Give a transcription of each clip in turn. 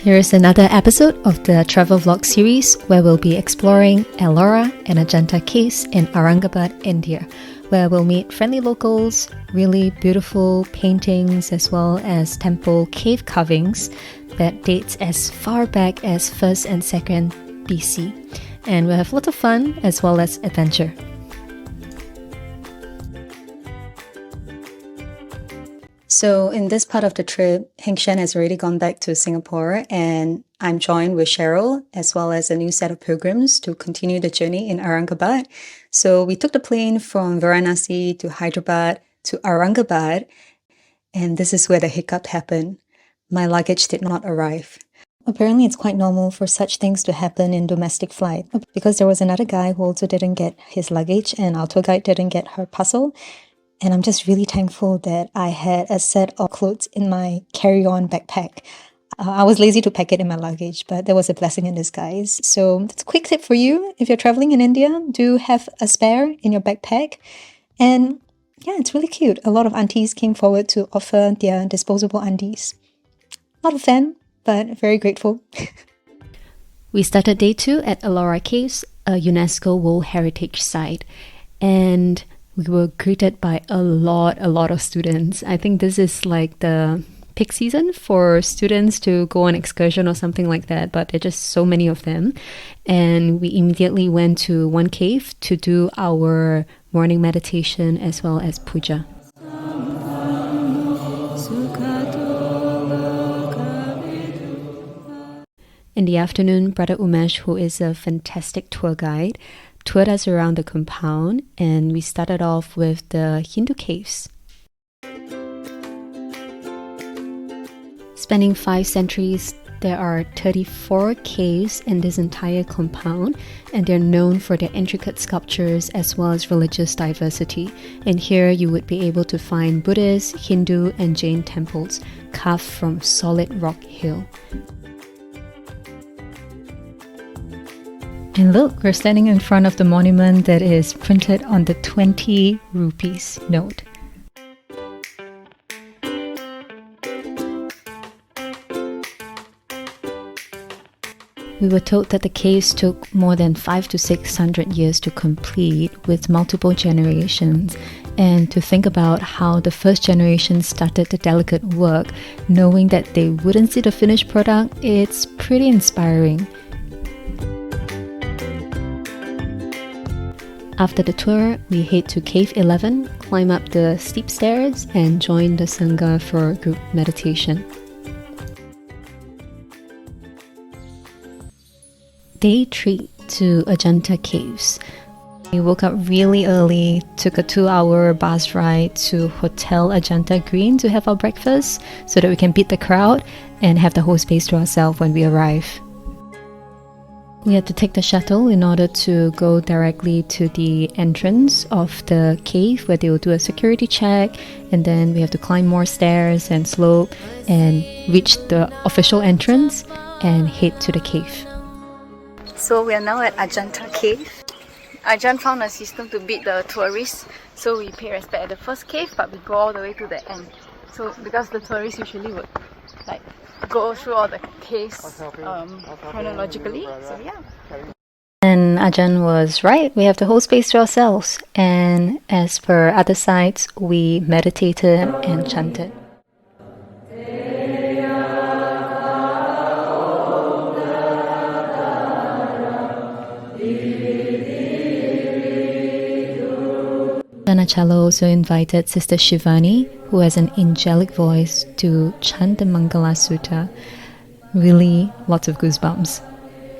Here is another episode of the travel vlog series where we'll be exploring Ellora and Ajanta Caves in Aurangabad, India, where we'll meet friendly locals, really beautiful paintings as well as temple cave carvings that dates as far back as 1st and 2nd BC. And we'll have lots of fun as well as adventure. So in this part of the trip, Heng Shen has already gone back to Singapore, and I'm joined with Cheryl as well as a new set of pilgrims to continue the journey in Aurangabad. So we took the plane from Varanasi to Hyderabad to Aurangabad, and this is where the hiccup happened. My luggage did not arrive. Apparently, it's quite normal for such things to happen in domestic flight because there was another guy who also didn't get his luggage and our tour guide didn't get her parcel. And I'm just really thankful that I had a set of clothes in my carry-on backpack. I was lazy to pack it in my luggage, but there was a blessing in disguise. So that's a quick tip for you. If you're traveling in India, do have a spare in your backpack. And yeah, it's really cute. A lot of aunties came forward to offer their disposable undies. Not a fan, but very grateful. We started day 2 at Ellora Caves, a UNESCO World Heritage Site. And we were greeted by a lot of students. I think this is like the peak season for students to go on excursion or something like that, but there are just so many of them. And we immediately went to one cave to do our morning meditation as well as puja. In the afternoon, Brother Umesh, who is a fantastic tour guide, toured us around the compound, and we started off with the Hindu caves. Spanning 5 centuries, there are 34 caves in this entire compound, and they're known for their intricate sculptures as well as religious diversity. And here you would be able to find Buddhist, Hindu, and Jain temples carved from solid rock hill. And look, we're standing in front of the monument that is printed on the 20 rupees note. We were told that the caves took more than 500 to 600 years to complete with multiple generations. And to think about how the first generation started the delicate work, knowing that they wouldn't see the finished product, it's pretty inspiring. After the tour, we head to Cave 11, climb up the steep stairs, and join the Sangha for group meditation. Day 3 to Ajanta Caves. We woke up really early, took a 2-hour bus ride to Hotel Ajanta Green to have our breakfast so that we can beat the crowd and have the whole space to ourselves when we arrive. We had to take the shuttle in order to go directly to the entrance of the cave where they will do a security check, and then we have to climb more stairs and slope and reach the official entrance and head to the cave. So we are now at Ajanta Cave. Ajahn found a system to beat the tourists, so we pay respect at the first cave but we go all the way to the end. So because the tourists usually would go through all the caves chronologically, so yeah. And Ajahn was right, we have the whole space to ourselves. And as per other sites, we meditated and chanted. Ajahn Achalo also invited Sister Shivani, who has an angelic voice, to chant the Mangala Sutta. Really lots of goosebumps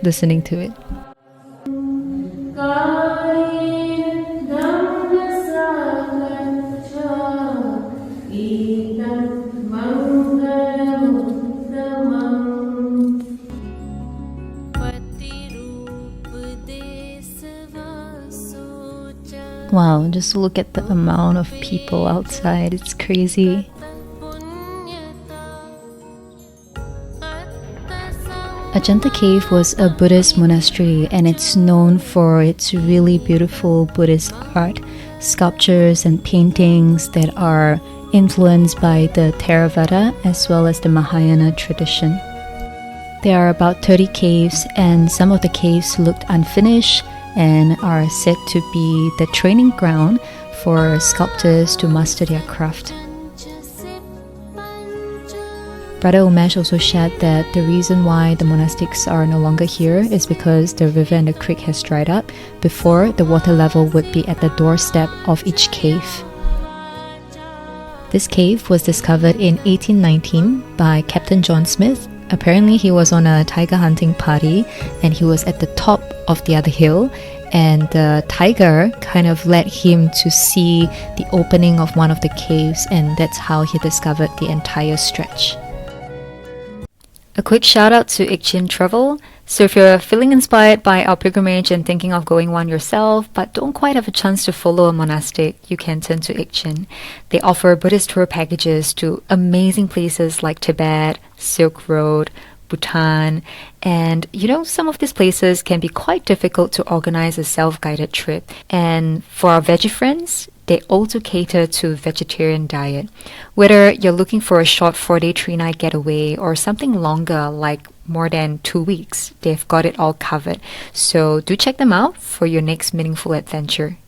listening to it. Wow, just look at the amount of people outside, it's crazy. Ajanta Cave was a Buddhist monastery, and it's known for its really beautiful Buddhist art, sculptures and paintings that are influenced by the Theravada as well as the Mahayana tradition. There are about 30 caves, and some of the caves looked unfinished and are said to be the training ground for sculptors to master their craft. Brother Umesh also shared that the reason why the monastics are no longer here is because the river and the creek has dried up. Before, the water level would be at the doorstep of each cave. This cave was discovered in 1819 by Captain John Smith. Apparently, he was on a tiger hunting party and he was at the top of the other hill, and the tiger kind of led him to see the opening of one of the caves, and that's how he discovered the entire stretch. A quick shout out to Ikchin Travel. So if you're feeling inspired by our pilgrimage and thinking of going one yourself, but don't quite have a chance to follow a monastic, you can turn to Ikchin. They offer Buddhist tour packages to amazing places like Tibet, Silk Road, Bhutan, and some of these places can be quite difficult to organize a self-guided trip. And for our veggie friends, they also cater to vegetarian diet. Whether you're looking for a short 4-day 3-night getaway or something longer like more than 2 weeks, they've got it all covered. So do check them out for your next meaningful adventure.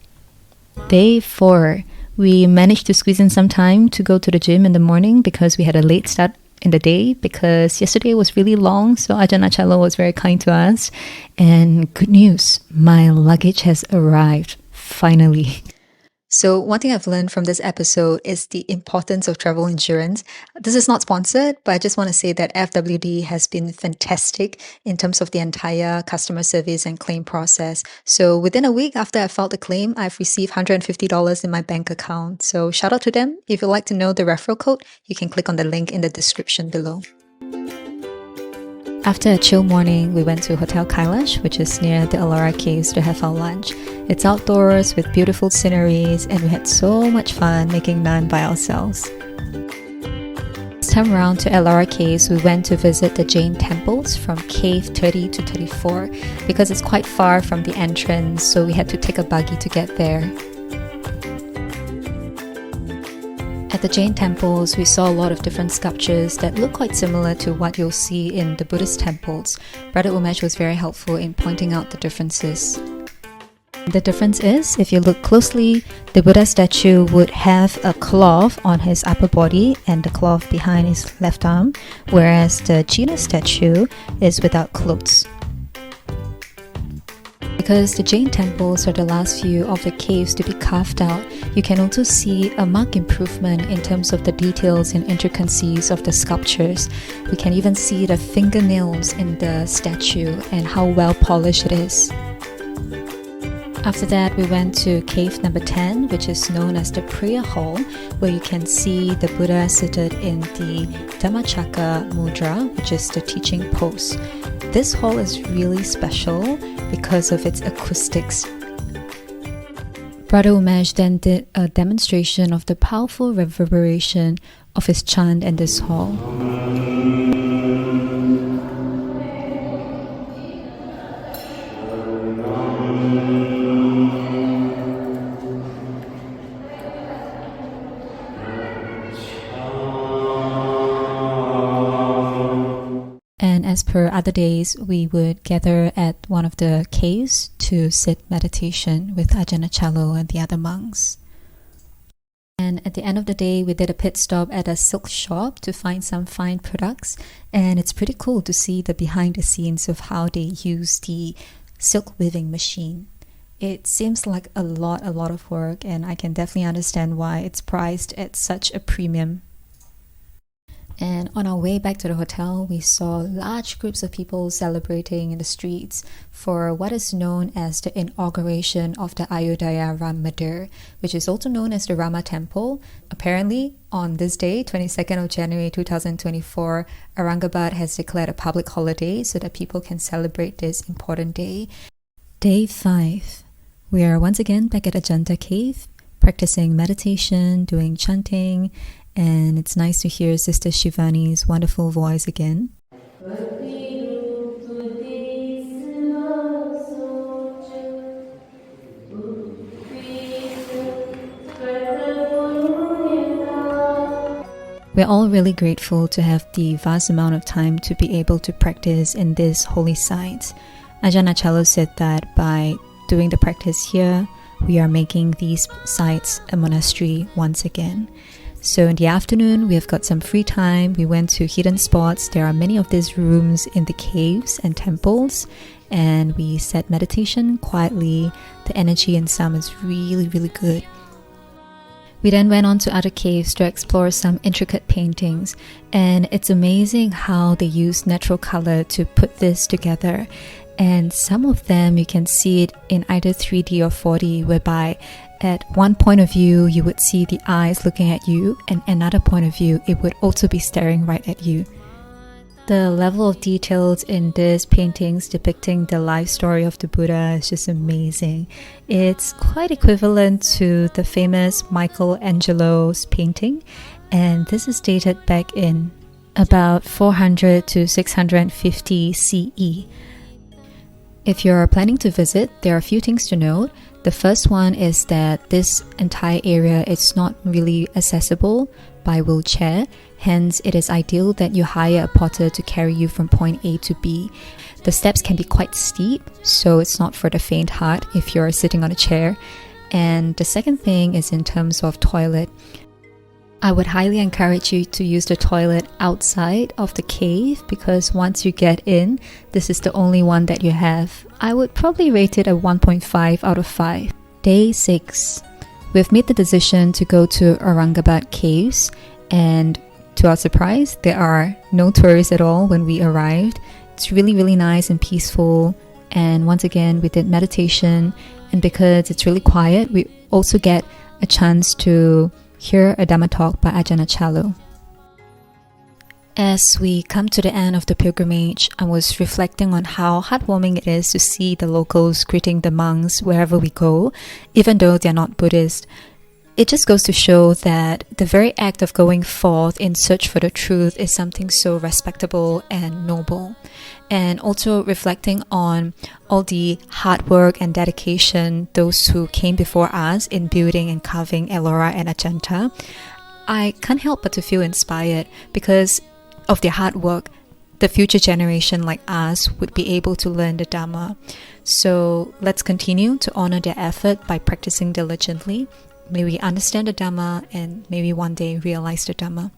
Day 4. We managed to squeeze in some time to go to the gym in the morning because we had a late start in the day because yesterday was really long, so Ajahn Achalo was very kind to us. And good news, my luggage has arrived, finally. So one thing I've learned from this episode is the importance of travel insurance. This is not sponsored, but I just want to say that FWD has been fantastic in terms of the entire customer service and claim process. So within a week after I filed the claim, I've received $150 in my bank account. So shout out to them. If you'd like to know the referral code, you can click on the link in the description below. After a chill morning, we went to Hotel Kailash, which is near the Ellora Caves, to have our lunch. It's outdoors with beautiful sceneries, and we had so much fun making naan by ourselves. This time around to Ellora Caves, we went to visit the Jain temples from cave 30 to 34 because it's quite far from the entrance, so we had to take a buggy to get there. At the Jain temples, we saw a lot of different sculptures that look quite similar to what you'll see in the Buddhist temples. Brother Umesh was very helpful in pointing out the differences. The difference is, if you look closely, the Buddha statue would have a cloth on his upper body and the cloth behind his left arm, whereas the Jiva statue is without clothes. Because the Jain temples are the last few of the caves to be carved out, you can also see a marked improvement in terms of the details and intricacies of the sculptures. We can even see the fingernails in the statue and how well polished it is. After that, we went to cave number 10, which is known as the prayer hall, where you can see the Buddha seated in the Dhammacakka mudra, which is the teaching pose. This hall is really special because of its acoustics. Brother Umesh then did a demonstration of the powerful reverberation of his chant in this hall. And as per other days, we would gather at one of the caves to sit meditation with Ajahn Achalo and the other monks. And at the end of the day, we did a pit stop at a silk shop to find some fine products. And it's pretty cool to see the behind the scenes of how they use the silk weaving machine. It seems like a lot of work, and I can definitely understand why it's priced at such a premium. And on our way back to the hotel, we saw large groups of people celebrating in the streets for what is known as the inauguration of the Ayodhya Ram Mandir, which is also known as the Rama Temple. Apparently, on this day, 22nd of January 2024, Aurangabad has declared a public holiday so that people can celebrate this important day. Day 5. We are once again back at Ajanta Cave, practicing meditation, doing chanting, and it's nice to hear Sister Shivani's wonderful voice again. We're all really grateful to have the vast amount of time to be able to practice in this holy site. Ajahn Achalo said that by doing the practice here, we are making these sites a monastery once again. So in the afternoon, we have got some free time. We went to hidden spots. There are many of these rooms in the caves and temples, and we sat meditation quietly. The energy in some is really, really good. We then went on to other caves to explore some intricate paintings, and it's amazing how they use natural color to put this together. And some of them you can see it in either 3D or 4D, whereby at one point of view you would see the eyes looking at you, and another point of view it would also be staring right at you. The level of details in these paintings depicting the life story of the Buddha is just amazing. It's quite equivalent to the famous Michelangelo's painting, and this is dated back in about 400 to 650 CE. If you're planning to visit, there are a few things to note. The first one is that this entire area is not really accessible by wheelchair, hence it is ideal that you hire a porter to carry you from point A to B. The steps can be quite steep, so it's not for the faint heart if you're sitting on a chair. And the second thing is in terms of toilet. I would highly encourage you to use the toilet outside of the cave, because once you get in, this is the only one that you have. I would probably rate it a 1.5 out of 5. Day 6. We've made the decision to go to Aurangabad Caves, and to our surprise, there are no tourists at all when we arrived. It's really, really nice and peaceful, and once again, we did meditation, and because it's really quiet, we also get a chance to hear a Dhamma talk by Ajahn Achalo. As we come to the end of the pilgrimage, I was reflecting on how heartwarming it is to see the locals greeting the monks wherever we go, even though they're not Buddhist. It just goes to show that the very act of going forth in search for the truth is something so respectable and noble. And also reflecting on all the hard work and dedication those who came before us in building and carving Ellora and Ajanta, I can't help but to feel inspired because of their hard work. The future generation like us would be able to learn the Dhamma. So let's continue to honor their effort by practicing diligently. May we understand the Dhamma and maybe one day realize the Dhamma.